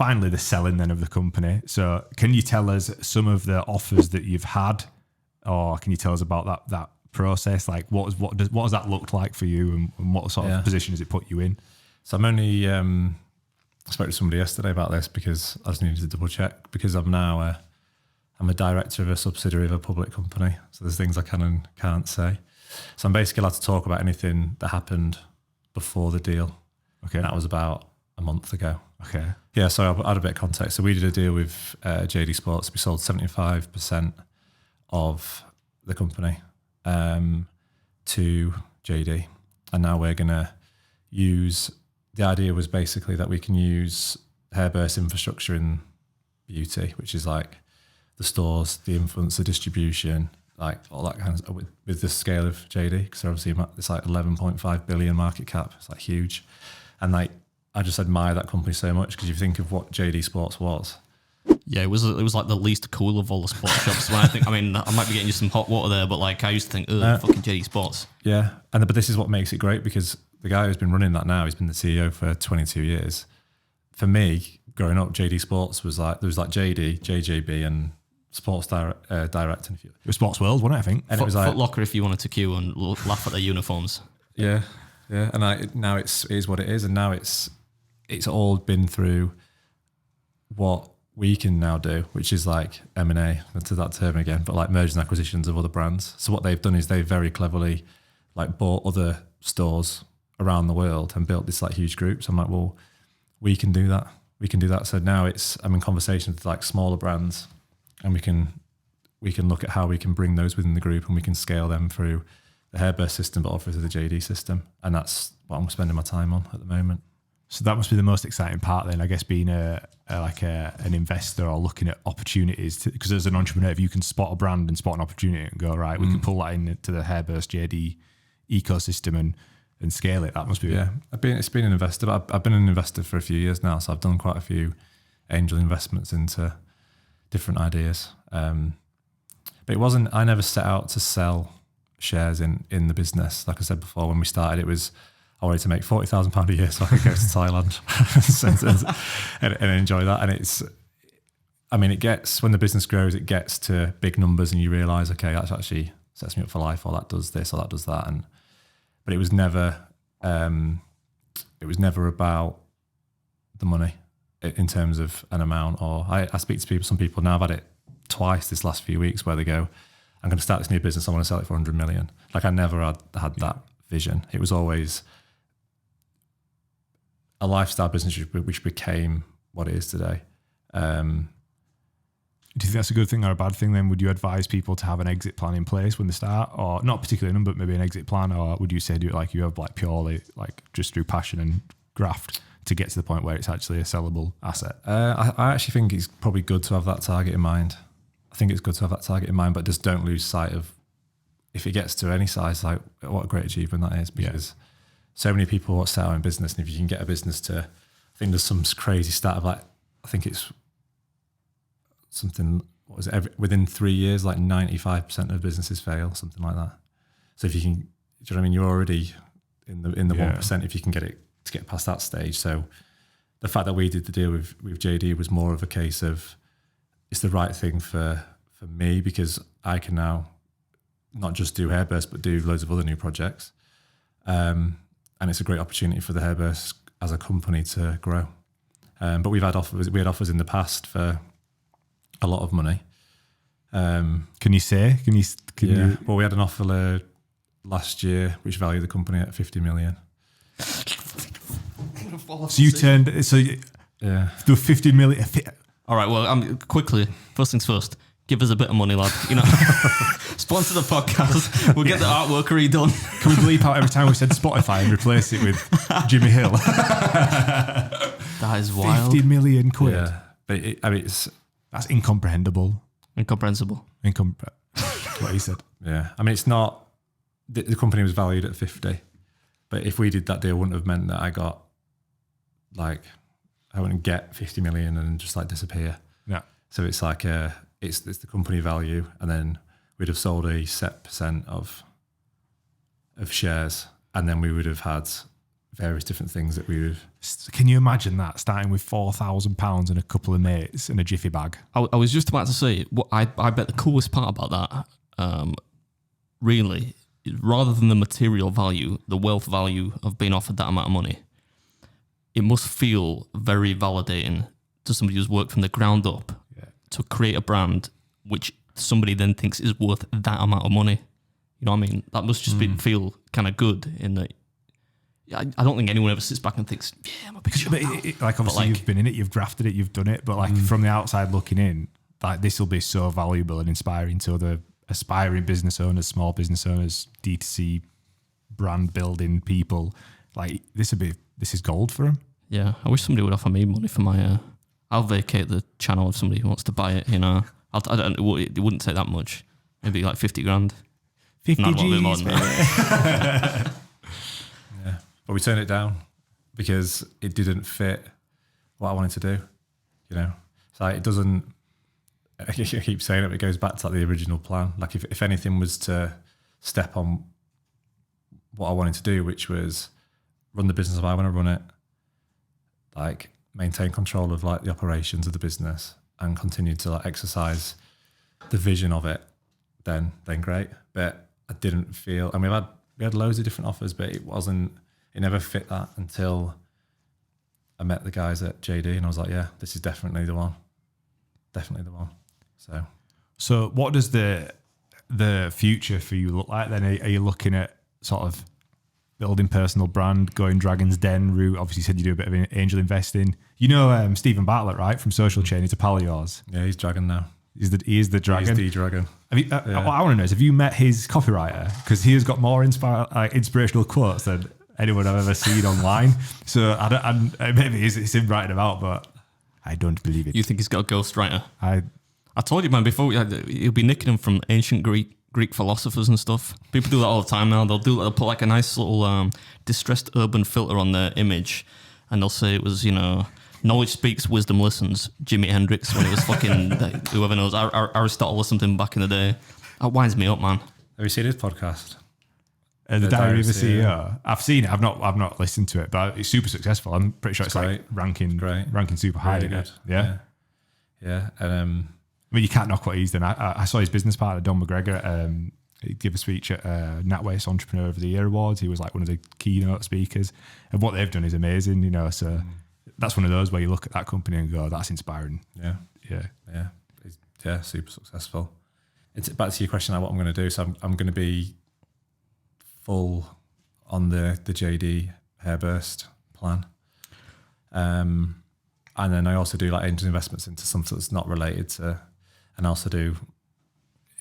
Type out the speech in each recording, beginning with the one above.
finally the selling then of the company. So can you tell us some of the offers that you've had, or can you tell us about that process? Like what does that look like for you, and what sort of position does it put you in? So I'm only, I spoke to somebody yesterday about this because I just needed to double check, because I'm now I'm a director of a subsidiary of a public company. So there's things I can and can't say. So I'm basically allowed to talk about anything that happened before the deal. Okay. That was about a month ago. Okay. Yeah, so I'll add a bit of context. So we did a deal with JD Sports. We sold 75% of the company to JD. And now we're going to use, the idea was basically that we can use Hairburst infrastructure in beauty, which is like the stores, the influence, the distribution, like all that kind of stuff with the scale of JD, because obviously it's like 11.5 billion market cap. It's like huge. And like, I just admire that company so much, because you think of what JD Sports was. Yeah, it was like the least cool of all the sports shops. When I might be getting you some hot water there, but like I used to think, fucking JD Sports. Yeah, but this is what makes it great, because the guy who's been running that now, he's been the CEO for 22 years. For me, growing up, JD Sports was like, there was like JD, JJB, and Sports Direct. And It was Sports World, wasn't it, I think? And it was like Foot Locker if you wanted to queue and laugh at their uniforms. Yeah. And now it is what it is, and now it's all been through what we can now do, which is like M&A, to that term again, but like mergers and acquisitions of other brands. So what they've done is they very cleverly like bought other stores around the world and built this like huge group. So I'm like, well, we can do that. So now I'm in conversations with like smaller brands, and we can look at how we can bring those within the group, and we can scale them through the Hairburst system, but also through the JD system. And that's what I'm spending my time on at the moment. So that must be the most exciting part then, I guess, being an investor or looking at opportunities. Because as an entrepreneur, if you can spot a brand and spot an opportunity and go, right, we can pull that into the Hairburst JD ecosystem and scale it, that must be... Yeah, it's been an investor, but I've been an investor for a few years now, so I've done quite a few angel investments into different ideas. But I never set out to sell shares in the business. Like I said before, when we started, I wanted to make £40,000 a year so I could go to Thailand and enjoy that. And it gets, when the business grows, it gets to big numbers, and you realise, okay, that actually sets me up for life, or that does this, or that does that. But it was never about the money in terms of an amount. Or I speak to some people now. I've had it twice this last few weeks where they go, I'm going to start this new business, I want to sell it for 100 million. Like I never had that vision. It was always a lifestyle business which became what it is today. Do you think that's a good thing or a bad thing then? Would you advise people to have an exit plan in place when they start, or not particularly none, but maybe an exit plan? Or would you say do it like you have, like purely like just through passion and graft to get to the point where it's actually a sellable asset? I actually think it's probably good to have that target in mind. But just don't lose sight of, if it gets to any size, like what a great achievement that is, because so many people start out in business, and if you can get a business to, I think there's some crazy stat of like, I think it's something, what was it, within 3 years, like 95% of businesses fail, something like that. So if you can, do you know what I mean? You're already in the 1% if you can get it to get past that stage. So the fact that we did the deal with JD was more of a case of, it's the right thing for me, because I can now not just do Hairburst, but do loads of other new projects. And it's a great opportunity for the Hairburst as a company to grow. But we had offers in the past for a lot of money. Can you say? Can you? Well, we had an offer last year which valued the company at 50 million. So you turned, there were 50 million. All right, well, quickly, first things first, give us a bit of money, lad. Sponsor the podcast. We'll get the artwork redone. Can we bleep out every time we said Spotify and replace it with Jimmy Hill? That is wild. 50 million quid. Yeah, but that's incomprehensible. Incomprehensible. What he said. Yeah, it's not, the company was valued at 50, but if we did that deal, wouldn't have meant that I wouldn't get 50 million and just like disappear. Yeah. So it's like it's the company value, and then we'd have sold a set percent of shares, and then we would have had various different things that we would. Can you imagine that starting with £4,000 and a couple of mates and a jiffy bag? I was just about to say, I bet the coolest part about that, really, rather than the material value, the wealth value of being offered that amount of money, it must feel very validating to somebody who's worked from the ground up to create a brand which somebody then thinks is worth that amount of money. You know what I mean? That must just feel kind of good in that. I don't think anyone ever sits back and thinks, yeah, I'm a big shot now. Like, obviously, you've been in it, you've drafted it, you've done it, but like from the outside looking in, like this will be so valuable and inspiring to other aspiring business owners, small business owners, D2C brand building people. Like this is gold for them. Yeah, I wish somebody would offer me money for my. I'll vacate the channel if somebody wants to buy it. You know, it wouldn't take that much. Maybe like 50 grand. 50 Not a G's, bit more than that. Yeah, but we turned it down because it didn't fit what I wanted to do. You know, so it doesn't. I keep saying it, but it goes back to like the original plan. Like if anything was to step on what I wanted to do, which was run the business how I want to run it, like maintain control of like the operations of the business and continue to like exercise the vision of it, then great. But I didn't feel. I mean, we had loads of different offers, but it never fit that until I met the guys at JD, and I was like, yeah, this is definitely the one. Definitely the one. So what does the future for you look like then? Are you looking at sort of building personal brand, going Dragon's Den route? Obviously, you said you do a bit of angel investing. You know Stephen Bartlett, right, from Social Chain? He's a pal of yours. Yeah, he's Dragon now. He is the Dragon. He's the Dragon. What I want to know is, have you met his copywriter? Because he has got more inspirational quotes than anyone I've ever seen online. So maybe it's him writing them out, but I don't believe it. You think he's got a ghostwriter? I told you, man, before he'll be nicking them from ancient Greek philosophers and stuff. People do that all the time now. They'll put like a nice little distressed urban filter on their image, and they'll say it was, knowledge speaks, wisdom listens. Jimi Hendrix when it was fucking whoever knows Aristotle or something back in the day. That winds me up, man. Have you seen his podcast? The Diary of a CEO. I've seen it. I've not listened to it, but it's super successful. I'm pretty sure it's like ranking super high. Really good. Yeah. And I mean, you can't knock what he's done. I saw his business partner, Don McGregor, he gave a speech at NatWest Entrepreneur of the Year Awards. He was like one of the keynote speakers. And what they've done is amazing, So that's one of those where you look at that company and go, that's inspiring. Yeah, super successful. It's back to your question, like what I'm going to do. So I'm going to be full on the JD Hairburst plan. And then I also do like angel investments into something that's not related to, and I also do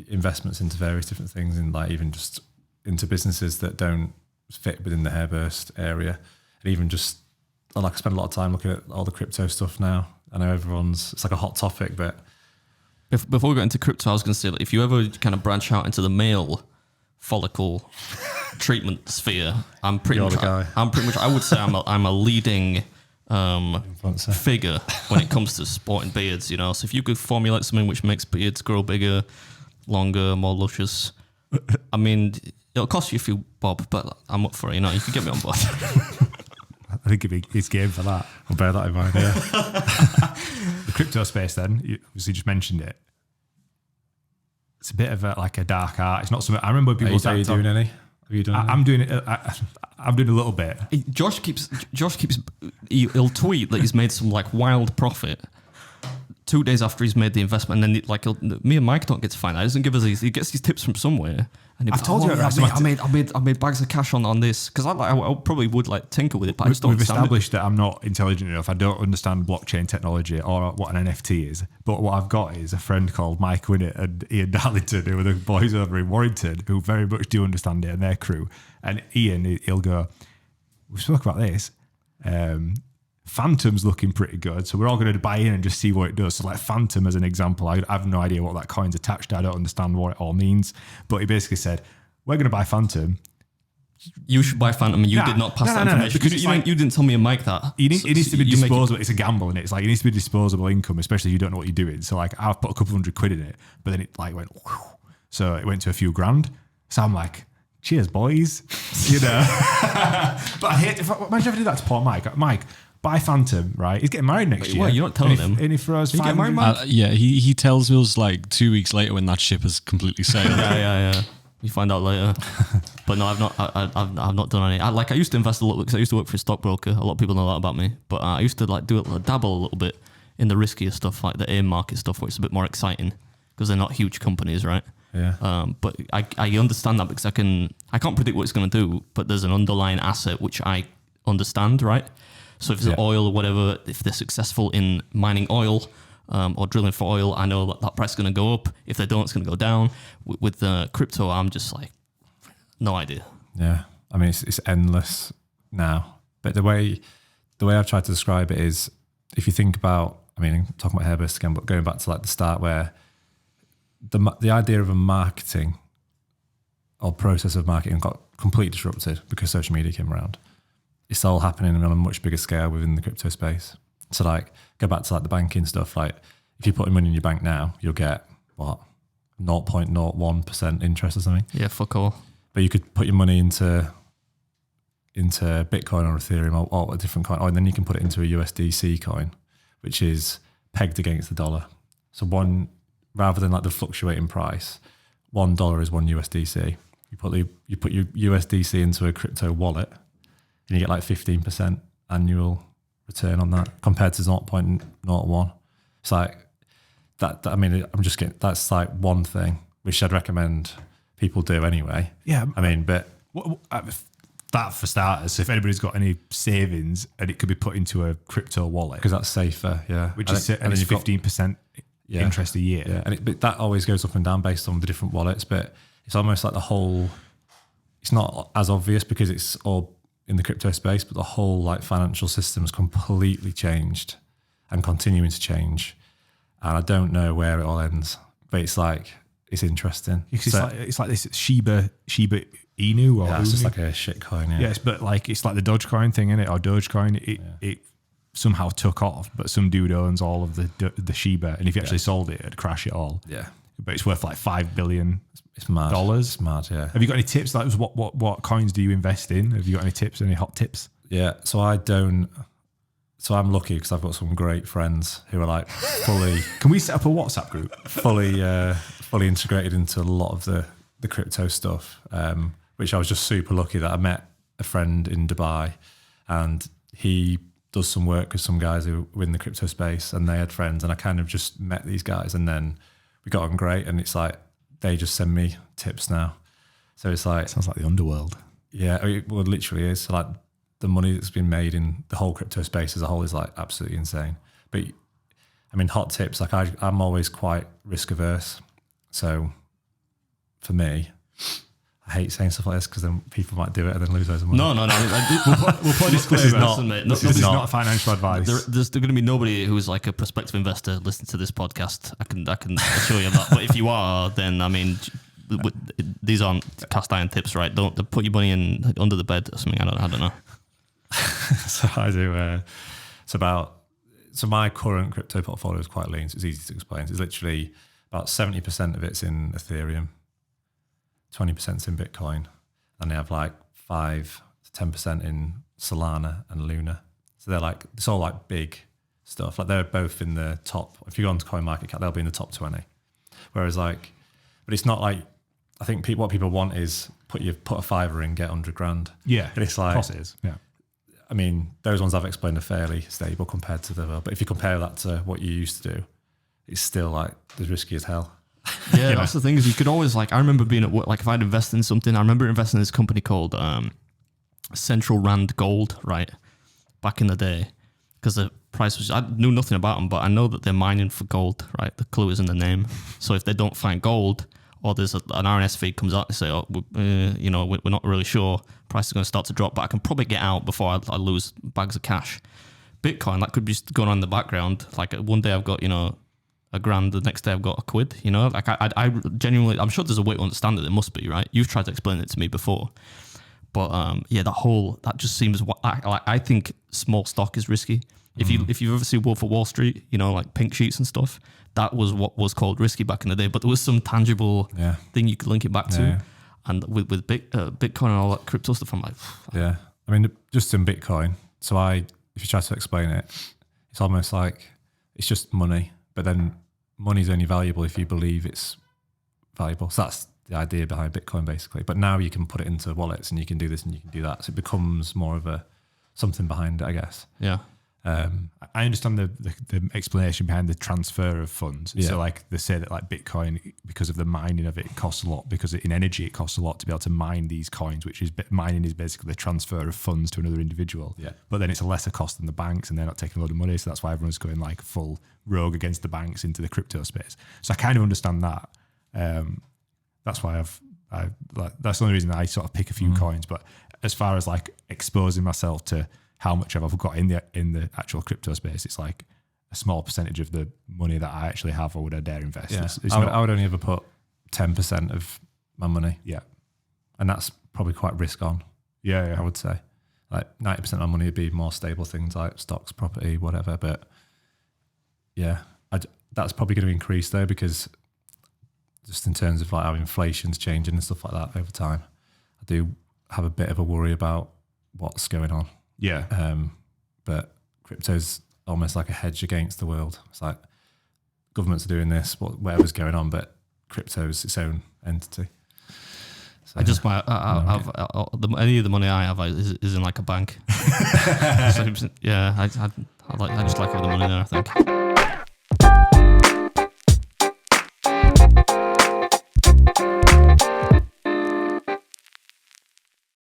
investments into various different things, and like even just into businesses that don't fit within the Hairburst area. And even just, I spend a lot of time looking at all the crypto stuff now. I know it's like a hot topic, but before we get into crypto, I was going to say that if you ever kind of branch out into the male follicle treatment sphere, I'm pretty much, I would say I'm a leading figure when it comes to sporting beards, So if you could formulate something which makes beards grow bigger, longer, more luscious, I mean, it'll cost you a few bob, but I'm up for it. You could get me on board. I think it's game for that. I'll bear that in mind. Yeah. The crypto space, then, you obviously just mentioned it. It's a bit of a dark art. It's not something I remember people. Are you doing any? Have you done? I'm doing it. I'm doing a little bit. Josh keeps. He'll tweet that he's made some wild profit 2 days after he's made the investment, and then me and Mike don't get to find out. He doesn't give us these. He gets these tips from somewhere. And I've told you. I made bags of cash on this because I probably would tinker with it, but I just don't We've understand established that I'm not intelligent enough. I don't understand blockchain technology or what an NFT is. But what I've got is a friend called Mike Winnett and Ian Darlington, who are the boys over in Warrington, who very much do understand it, and their crew. And Ian, he'll go, we spoke about this. Phantom's looking pretty good, so we're all going to buy in and just see what it does. So Phantom as an example, I have no idea what that coin's attached to. I don't understand what it all means, but he basically said, we're going to buy Phantom. You should buy Phantom, and you did not pass that information. Because you didn't tell me and Mike that. It needs to be disposable. It's a gamble, and it's it needs to be disposable income, especially if you don't know what you're doing. So I've put a couple £100 in it, but then it went, whew. So it went to a few grand. So I'm like, cheers, boys. You know. But I hate. Imagine if I did that to poor Mike. Mike, buy Phantom, right? He's getting married next year. Well, you're not telling him. And if throws You get married, 500 Mike? Yeah, he tells us like 2 weeks later when that ship has completely sailed. Yeah. You find out later. But no, I've not. I've not done any. I used to invest a little because I used to work for a stockbroker. A lot of people know that about me. But I used to like dabble a little bit in the riskier stuff, like the AIM market stuff, where it's a bit more exciting because they're not huge companies, right? Yeah. But I understand that because I can't predict what it's going to do, but there's an underlying asset which I understand, right? So if it's oil or whatever, if they're successful in mining oil or drilling for oil, I know that price is going to go up. If they don't, it's going to go down. With crypto, I'm just like, no idea. Yeah. I mean, it's endless now. But the way I've tried to describe it is, if you think about, I mean, I'm talking about Hairburst again, but going back to like the start where the idea of a marketing or process of marketing got completely disrupted because social media came around. It's all happening on a much bigger scale within the crypto space. So like, go back to like the banking stuff. Like if you put your money in your bank now, you'll get what, 0.01% interest or something. Yeah, fuck all. But you could put your money into Bitcoin or Ethereum or a different coin, and then you can put it into a USDC coin, which is pegged against the dollar. So rather than like the fluctuating price, $1 is one USDC. You put your USDC into a crypto wallet, and you get like 15% annual return on that compared to 0.01. It's like that. I mean, that's like one thing which I'd recommend people do anyway. Yeah. I mean, but that for starters. So if anybody's got any savings and it could be put into a crypto wallet, because that's safer, yeah. which is and it's 15% interest a year. Yeah, but that always goes up and down based on the different wallets. But it's almost like it's not as obvious because it's all in the crypto space, but the whole like financial system's completely changed and continuing to change. And I don't know where it all ends, but it's interesting. It's like this Shiba Inu or it's just like a shit coin. Yeah, yes, but like it's like the Dogecoin thing, isn't it? Or Dogecoin. It somehow took off, but some dude owns all of the Shiba, and if you actually sold it, it'd crash it all. Yeah, but it's worth like $5 billion. It's mad. Dollars. It's mad. Yeah. Have you got any tips? Like, what coins do you invest in? Have you got any tips? Any hot tips? Yeah. So I don't. So I'm lucky because I've got some great friends who are like fully. Can we set up a WhatsApp group? fully integrated into a lot of the crypto stuff, which I was just super lucky that I met a friend in Dubai, and he does some work with some guys who were in the crypto space, and they had friends, and I kind of just met these guys, and then we got on great, and it's like they just send me tips now. So it's like sounds like the underworld. Yeah, it literally is. So like the money that's been made in the whole crypto space as a whole is like absolutely insane. But I mean, hot tips, like I'm always quite risk averse. So for me, I hate saying stuff like this because then people might do it and then lose loads of money. No. We'll put a disclaimer. This is not financial advice. There's going to be nobody who's like a prospective investor listening to this podcast. I can assure you of that. But if you are, then I mean, these aren't cast iron tips, right? Don't put your money in under the bed or something. I don't know. So I do. So my current crypto portfolio is quite lean. So it's easy to explain. It's literally about 70% of it's in Ethereum, 20% in Bitcoin, and they have like 5 to 10% in Solana and Luna. So they're like, it's all like big stuff. Like they're both in the top. If you go onto CoinMarketCap, they'll be in the top 20. Whereas like, but it's not like, I think what people want is put a fiver in, get 100 grand. Yeah, and it's like, of course it is. Yeah. I mean, those ones I've explained are fairly stable compared to but if you compare that to what you used to do, it's still like as risky as hell. Yeah, that's the thing is you could always like, I remember being at work, like if I'd invest in something, I remember investing in this company called Central Rand Gold, right? Back in the day, because the price was, I knew nothing about them, but I know that they're mining for gold, right? The clue is in the name. So if they don't find gold, or there's an RNS feed comes out, they say, we're not really sure, price is going to start to drop, but I can probably get out before I lose bags of cash. Bitcoin, that could be just going on in the background. Like one day I've got, $1,000, the next day I've got a quid, like I genuinely, I'm sure there's a way to understand it. There must be, right? You've tried to explain it to me before. But that just seems, I think small stock is risky. If you've ever seen Wolf of Wall Street, like pink sheets and stuff, that was what was called risky back in the day. But there was some tangible thing you could link it back to. And with Bitcoin and all that crypto stuff, I'm like, Yeah. I mean, just in Bitcoin. So if you try to explain it, it's almost like it's just money, but then money's only valuable if you believe it's valuable. So that's the idea behind Bitcoin, basically. But now you can put it into wallets and you can do this and you can do that. So it becomes more of something behind it, I guess. yeah. I understand the explanation behind the transfer of funds. Yeah. So like they say that like Bitcoin, because of the mining of it, it costs a lot, because in energy it costs a lot to be able to mine these coins, which is mining is basically the transfer of funds to another individual. Yeah. But then it's a lesser cost than the banks and they're not taking a lot of money. So that's why everyone's going like full rogue against the banks into the crypto space. So I kind of understand that. That's why that's the only reason I sort of pick a few coins. But as far as like exposing myself to how much I've got in the actual crypto space, it's like a small percentage of the money that I actually have or would I dare invest. Yeah. It's I would only ever put 10% of my money. Yeah. And that's probably quite risk on, Yeah. I would say. Like 90% of my money would be more stable things like stocks, property, whatever. But yeah, that's probably going to increase though, because just in terms of like how inflation's changing and stuff like that over time, I do have a bit of a worry about what's going on. Yeah. But crypto's almost like a hedge against the world. It's like governments are doing this, whatever's going on, but crypto's its own entity. So, I just might have any of the money I have is in like a bank. So, yeah, I just like having the money there, I think.